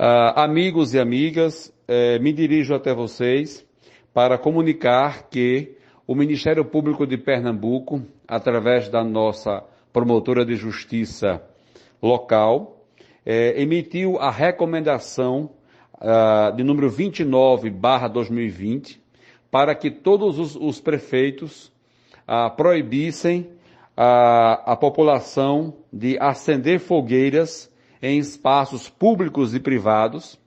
Amigos e amigas, me dirijo até vocês para comunicar que o Ministério Público de Pernambuco, através da nossa promotora de justiça local, emitiu a recomendação de número 29/2020 para que todos os prefeitos proibissem a população de acender fogueiras em espaços públicos e privados.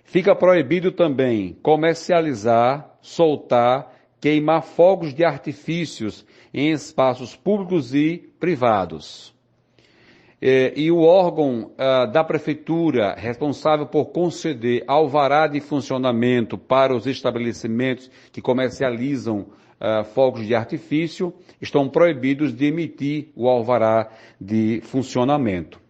Fica proibido também comercializar, soltar, queimar fogos de artifícios em espaços públicos e privados. E o órgão da prefeitura responsável por conceder alvará de funcionamento para os estabelecimentos que comercializam fogos de artifício estão proibidos de emitir o alvará de funcionamento.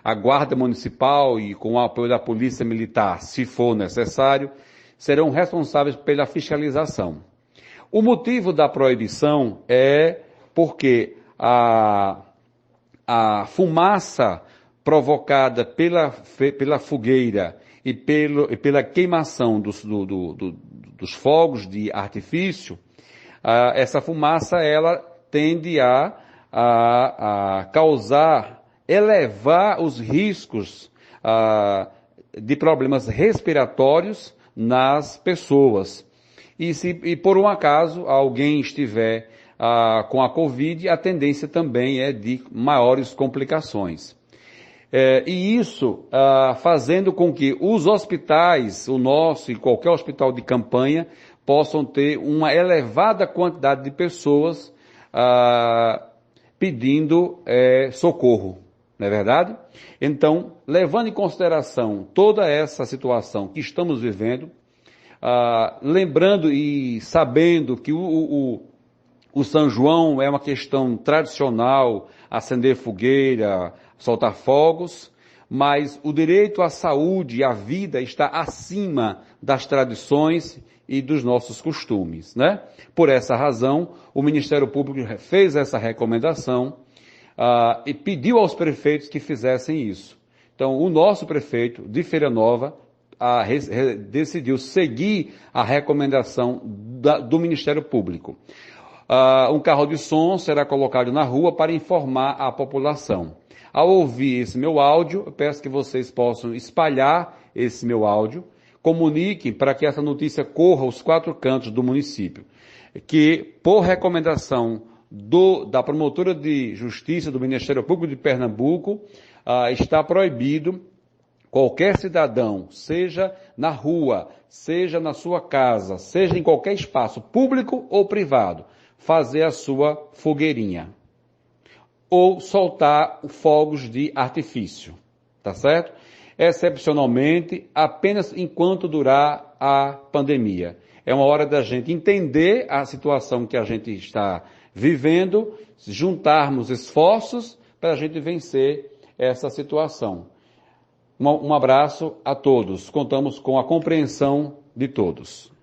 A Guarda Municipal e com o apoio da Polícia Militar, se for necessário, serão responsáveis pela fiscalização. O motivo da proibição é porque a fumaça provocada pela fogueira e pela queimação dos fogos de artifício, essa fumaça ela tende a elevar os riscos de problemas respiratórios nas pessoas. E por um acaso alguém estiver com a Covid, a tendência também é de maiores complicações. E isso fazendo com que os hospitais, o nosso e qualquer hospital de campanha, possam ter uma elevada quantidade de pessoas pedindo socorro. Não é verdade? Então, levando em consideração toda essa situação que estamos vivendo, lembrando e sabendo que o São João é uma questão tradicional, acender fogueira, soltar fogos, mas o direito à saúde e à vida está acima das tradições e dos nossos costumes, né? Por essa razão, o Ministério Público fez essa recomendação e pediu aos prefeitos que fizessem isso. Então, o nosso prefeito de Feira Nova decidiu seguir a recomendação do Ministério Público. Um carro de som será colocado na rua para informar a população. Ao ouvir esse meu áudio, eu peço que vocês possam espalhar esse meu áudio, comuniquem para que essa notícia corra aos 4 cantos do município, que por recomendação da promotora de justiça do Ministério Público de Pernambuco, está proibido qualquer cidadão, seja na rua, seja na sua casa, seja em qualquer espaço público ou privado, fazer a sua fogueirinha ou soltar fogos de artifício, tá certo? Excepcionalmente, apenas enquanto durar a pandemia. É uma hora da gente entender a situação que a gente está vivendo, juntarmos esforços para a gente vencer essa situação. Um abraço a todos. Contamos com a compreensão de todos.